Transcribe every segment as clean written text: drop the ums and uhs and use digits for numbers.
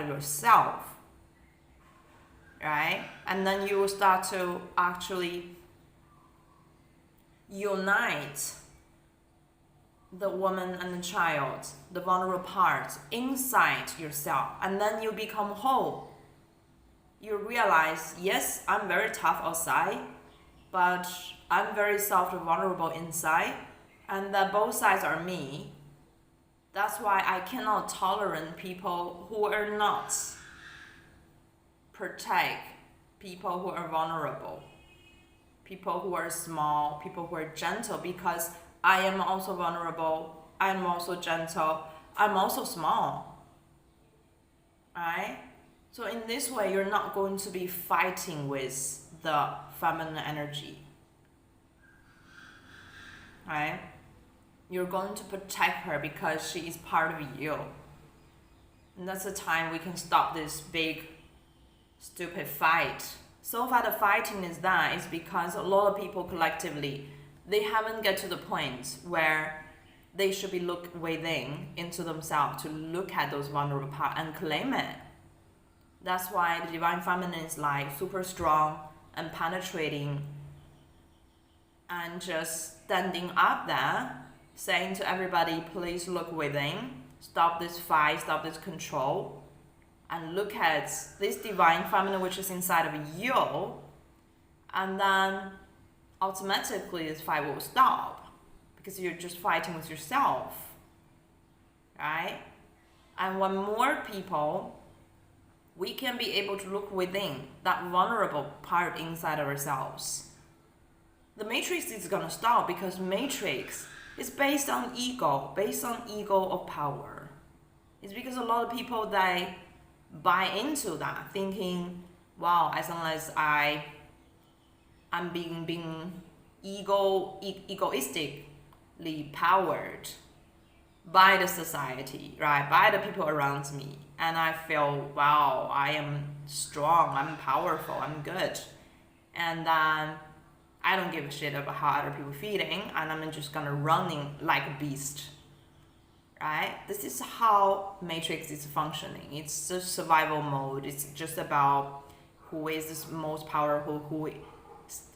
of yourself, right? And then you will start to actually unite the woman and the child, the vulnerable parts inside yourself, and then you become whole. You realize, yes, I'm very tough outside, but I'm very soft and vulnerable inside, and that both sides are me. That's why I cannot tolerate people who are not protect people who are vulnerable, people who are small, people who are gentle, because I am also vulnerable, I'm also gentle, I'm also small, right? So in this way, you're not going to be fighting with the feminine energy, right? You're going to protect her because she is part of you. And that's the time we can stop this big, stupid fight. So far the fighting is because a lot of people collectively, they haven't get to the point where they should be look within into themselves to look at those vulnerable parts and claim it. That's why the Divine Feminine is like super strong and penetrating and just standing up there, saying to everybody, please look within, stop this fight, stop this control, and look at this Divine Feminine which is inside of you, and then automatically this fight will stop because you're just fighting with yourself, right? And when more people, we can be able to look within that vulnerable part inside of ourselves, the matrix is gonna stop, because matrix is based on ego of power. It's because a lot of people, they buy into that, thinking, wow, as long as I'm being egoistically powered by the society, right, by the people around me, and I feel, wow, I am strong, I'm powerful, I'm good, and then I don't give a shit about how other people are feeling, and I'm just gonna running like a beast, right? This is how Matrix is functioning. It's just survival mode. It's just about who is the most powerful, who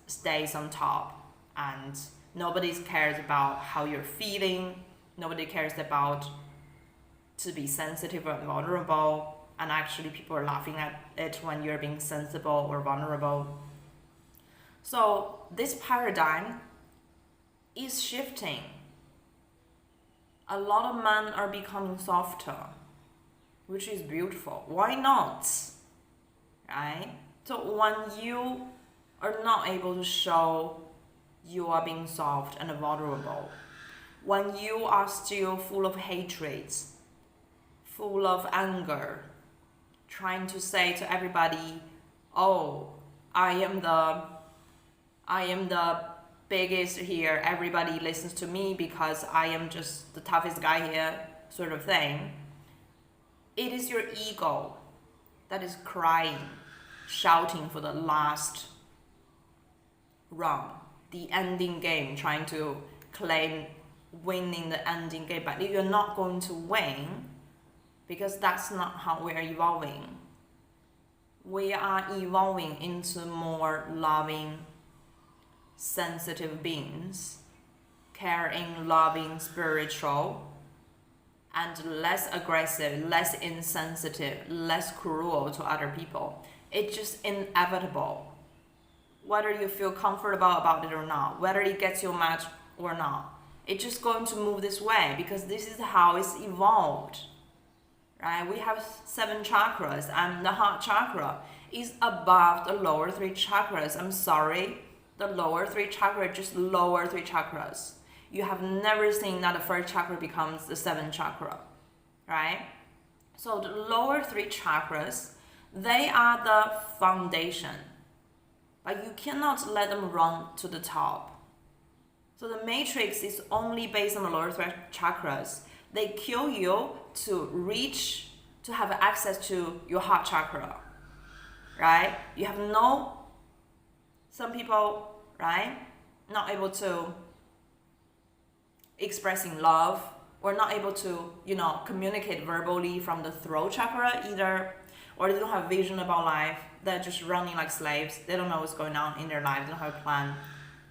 stays on top, and nobody cares about how you're feeling. Nobody cares about to be sensitive and vulnerable, and actually people are laughing at it when you're being sensible or vulnerable. So this paradigm is shifting. A lot of men are becoming softer, which is beautiful. Why not? Right? So when you are not able to show you are being soft and vulnerable, when you are still full of hatred, full of anger, trying to say to everybody, oh, I am the biggest here, everybody listens to me because I am just the toughest guy here, sort of thing. It is your ego that is crying, shouting for the last round, the ending game, trying to claim winning the ending game, but you're not going to win, because that's not how we are evolving. We are evolving into more loving, sensitive beings, caring, loving, spiritual, and less aggressive, less insensitive, less cruel to other people. It's just inevitable. Whether you feel comfortable about it or not, whether it gets you match or not, it's just going to move this way, because this is how it's evolved, right? We have 7 chakras, and the heart chakra is above the lower 3 chakras. I'm sorry, the lower 3 chakras, just lower 3 chakras. You have never seen that the first chakra becomes the 7th chakra, right? So the lower 3 chakras, they are the foundation, but you cannot let them run to the top. So the matrix is only based on the lower 3 chakras. They kill you to have access to your heart chakra, right? You have some people, right, not able to expressing love, or not able to, communicate verbally from the throat chakra either, or they don't have vision about life. They're just running like slaves. They don't know what's going on in their life. They don't have a plan.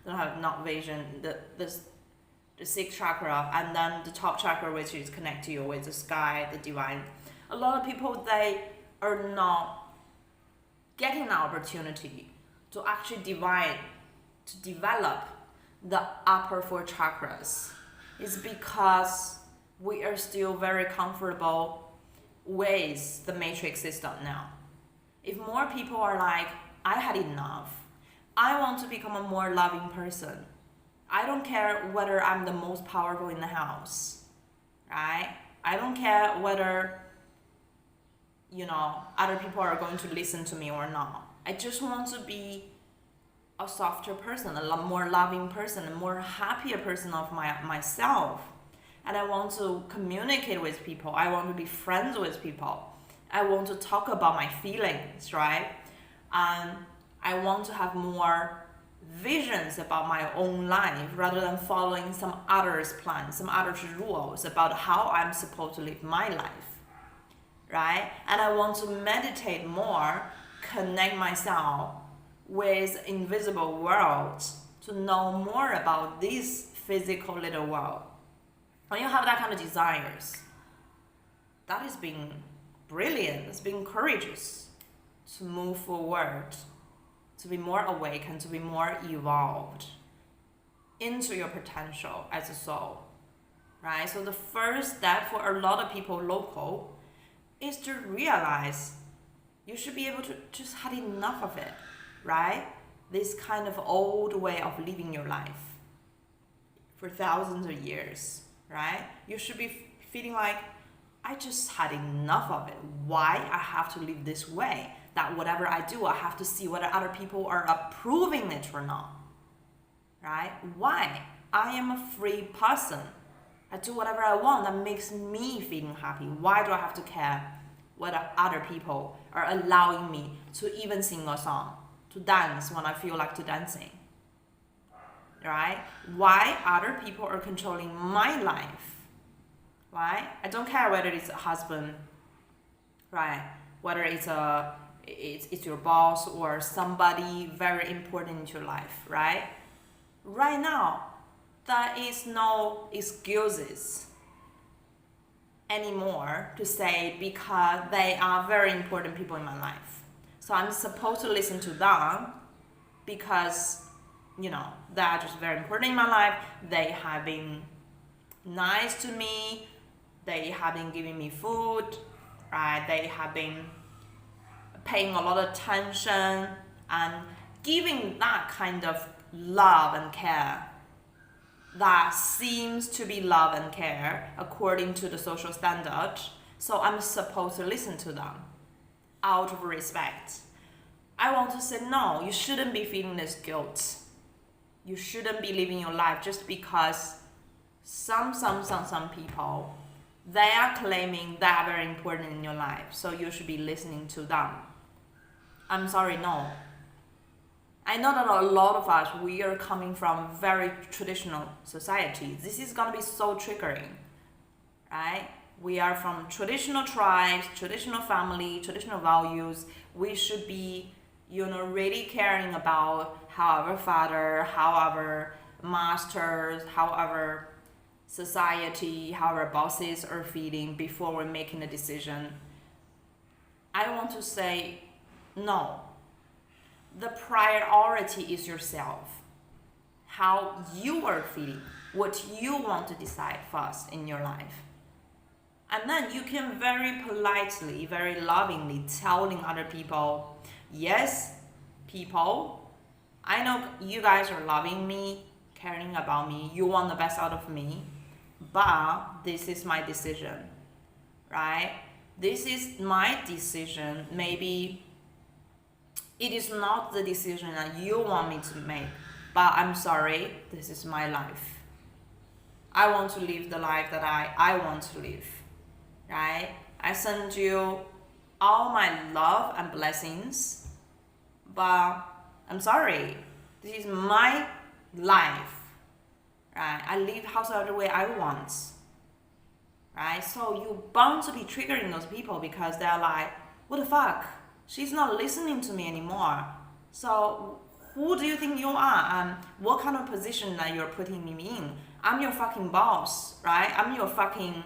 They don't have not vision. The sixth chakra, and then the top chakra, which is connect to you with the sky, the divine. A lot of people, they are not getting an opportunity to actually to develop the upper four chakras. It's because we are still very comfortable with the matrix system now. If more people are like, I had enough, I want to become a more loving person. I don't care whether I'm the most powerful in the house, right? I don't care whether, other people are going to listen to me or not. I just want to be a softer person, a more loving person, a more happier person of myself. And I want to communicate with people. I want to be friends with people. I want to talk about my feelings, right? And I want to have more visions about my own life rather than following some others' plans, some others' rules about how I'm supposed to live my life, right? And I want to meditate more, connect myself with invisible worlds to know more about this physical little world. When you have that kind of desires, that is being brilliant, it's being courageous to move forward, to be more awakened, to be more evolved into your potential as a soul, right? So the first step for a lot of people local is to realize you should be able to just had enough of it, right? This kind of old way of living your life for thousands of years, right? You should be feeling like, I just had enough of it. Why I have to live this way? That whatever I do, I have to see whether other people are approving it or not, right? Why? I am a free person. I do whatever I want that makes me feeling happy. Why do I have to care whether other people are allowing me to even sing a song, to dance when I feel like to dancing, right? Why other people are controlling my life? Right? I don't care whether it's a husband, right? Whether it's your boss or somebody very important in your life, right? Right now, there is no excuses anymore to say because they are very important people in my life. So I'm supposed to listen to them because, they are just very important in my life. They have been nice to me. They have been giving me food, right? They have been paying a lot of attention and giving that kind of love and care that seems to be love and care according to the social standard. So I'm supposed to listen to them out of respect. I want to say, no, you shouldn't be feeling this guilt. You shouldn't be living your life just because some people, they are claiming they are very important in your life, so you should be listening to them. I'm sorry, no. I know that a lot of us, we are coming from very traditional society. This is going to be so triggering, right? We are from traditional tribes, traditional family, traditional values. We should be, really caring about how our father, how our masters, how our society, how our bosses are feeling before we're making a decision. I want to say, no. The priority is yourself. How you are feeling, what you want to decide first in your life. And then you can very politely, very lovingly telling other people, yes, people, I know you guys are loving me, caring about me, you want the best out of me, but this is my decision, right? This is my decision. Maybe it is not the decision that you want me to make, but I'm sorry, this is my life. I want to live the life that I want to live, right? I send you all my love and blessings, but I'm sorry, this is my life, right? I live however way I want. right? So you're bound to be triggering those people because they're like, what the fuck? She's not listening to me anymore. So who do you think you are? And what kind of position that you're putting me in? I'm your fucking boss, right? I'm your fucking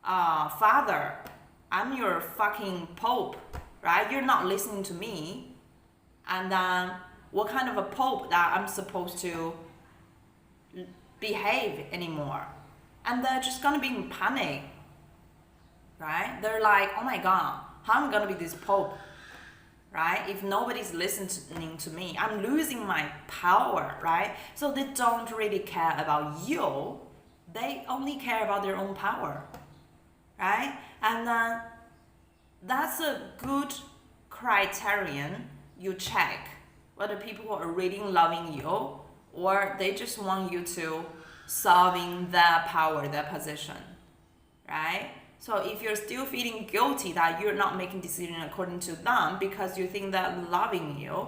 father. I'm your fucking pope, right? You're not listening to me. And then what kind of a pope that I'm supposed to behave anymore? And they're just gonna be in panic, right? They're like, oh my god, how am I gonna be this pope, right? If nobody's listening to me, I'm losing my power, right? So they don't really care about you. They only care about their own power, right? And then that's a good criterion you check whether people are really loving you or they just want you to solving their power, their position, right? So if you're still feeling guilty that you're not making decisions according to them because you think they're loving you,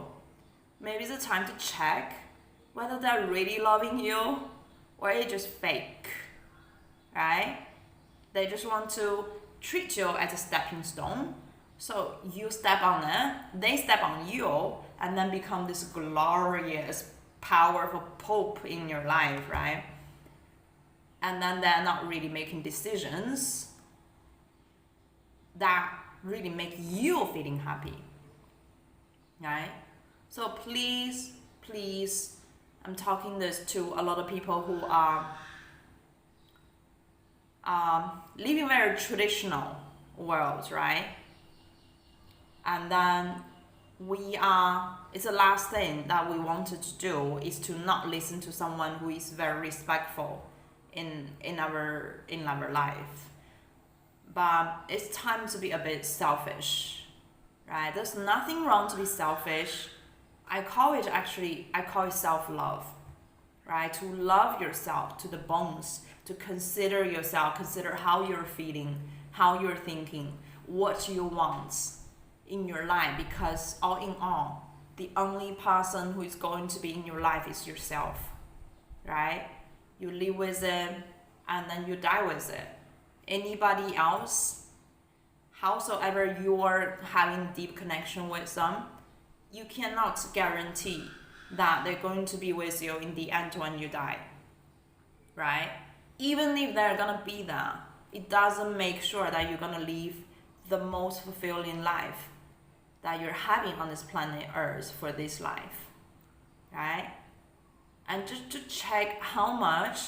maybe it's time to check whether they're really loving you or it's just fake, right? They just want to treat you as a stepping stone. So you step on it, they step on you, and then become this glorious, powerful pope in your life, right? And then they're not really making decisions that really make you feeling happy, right? So please, I'm talking this to a lot of people who are living very traditional worlds, right? And then it's the last thing that we wanted to do is to not listen to someone who is very respectful in our life. But it's time to be a bit selfish, right? There's nothing wrong to be selfish. I call it self-love, right? To love yourself to the bones, to consider yourself, consider how you're feeling, how you're thinking, what you want in your life, because all in all, the only person who is going to be in your life is yourself, right? You live with it and then you die with it. Anybody else, howsoever you are having deep connection with them, you cannot guarantee that they're going to be with you in the end when you die, right? Even if they're gonna be there, it doesn't make sure that you're gonna live the most fulfilling life that you're having on this planet Earth for this life, right? And just to check how much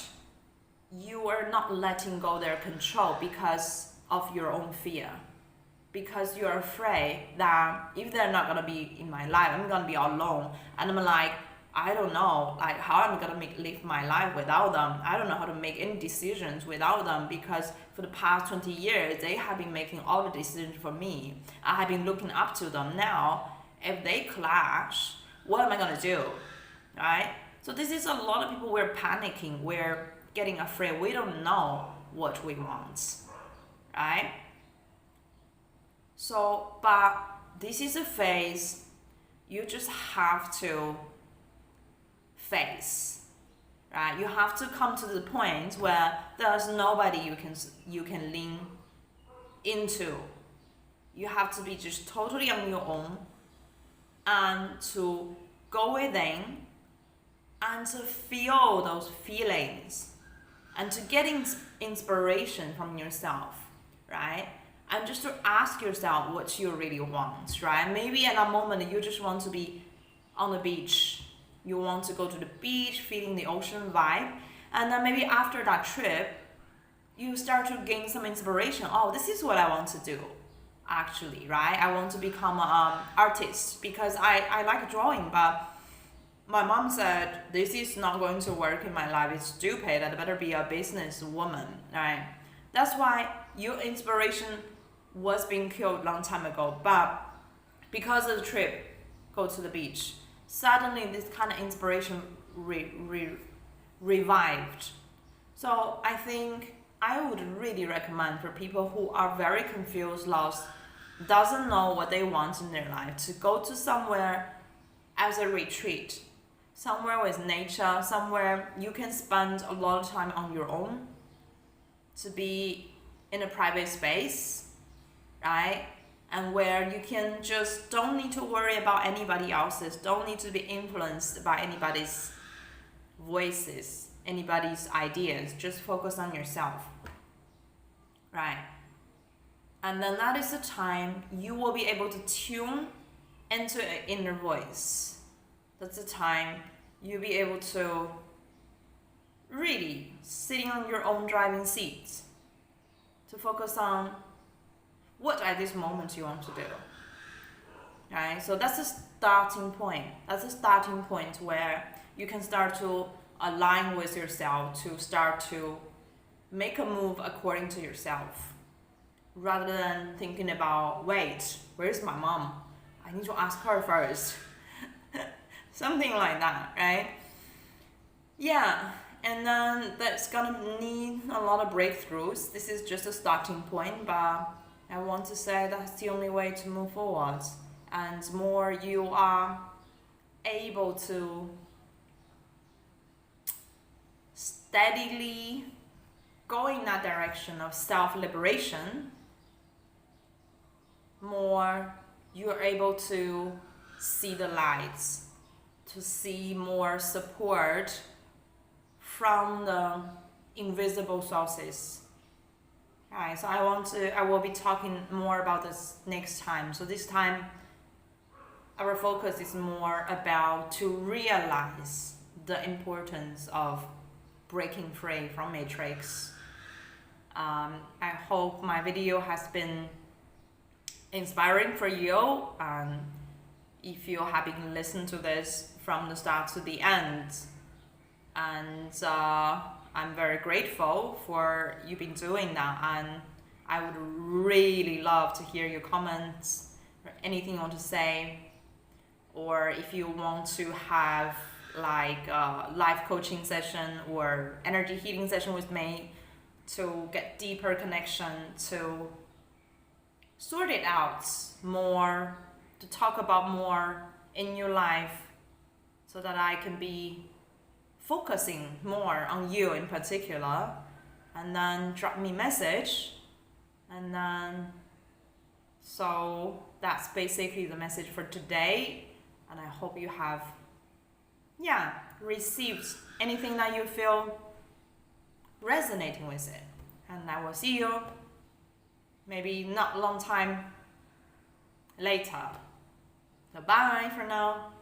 you are not letting go their control because of your own fear, because you're afraid that if they're not gonna be in my life, I'm gonna be alone, and I'm like, I don't know, like how I'm gonna live my life without them. I don't know how to make any decisions without them, because for the past 20 years they have been making all the decisions for me. I have been looking up to them. Now if they clash, what am I gonna do, right? So this is a lot of people, we're panicking, we're getting afraid, we don't know what we want, right? So, but this is a phase you just have to face, right? You have to come to the point where there's nobody you can lean into. You have to be just totally on your own and to go within and to feel those feelings and to get inspiration from yourself, right? And just to ask yourself what you really want, right? Maybe at that moment you just want to be on the beach. You want to go to the beach, feeling the ocean vibe. And then maybe after that trip, you start to gain some inspiration. Oh, this is what I want to do, actually, right? I want to become an artist because I like drawing, but my mom said, this is not going to work in my life. It's stupid. I'd better be a business woman, right? That's why your inspiration was being killed long time ago. But because of the trip, go to the beach, suddenly this kind of inspiration revived. So I think I would really recommend for people who are very confused, lost, doesn't know what they want in their life, to go to somewhere as a retreat, somewhere with nature, somewhere you can spend a lot of time on your own, to be in a private space, right? And where you can just don't need to worry about anybody else's, don't need to be influenced by anybody's voices, anybody's ideas, just focus on yourself, right? And then that is the time you will be able to tune into an inner voice. That's the time you'll be able to really sitting on your own driving seat to focus on what at this moment you want to do. Right? So that's a starting point. That's a starting point where you can start to align with yourself, to start to make a move according to yourself. Rather than thinking about, wait, where's my mom? I need to ask her first. Something like that, right? Yeah, and then that's gonna need a lot of breakthroughs. This is just a starting point, but I want to say that's the only way to move forward. And more you are able to steadily go in that direction of self-liberation, more you're able to see the lights, to see more support from the invisible sources. Right, so I will be talking more about this next time. So this time our focus is more about to realize the importance of breaking free from matrix. I hope my video has been inspiring for you. If you have been listening to this from the start to the end, and I'm very grateful for you been doing that, and I would really love to hear your comments or anything you want to say, or if you want to have like a live coaching session or energy healing session with me to get deeper connection, to sort it out more, to talk about more in your life, so that I can be focusing more on you in particular, and then drop me a message. And then so that's basically the message for today, and I hope you have received anything that you feel resonating with it. And I will see you maybe not a long time later. So bye for now.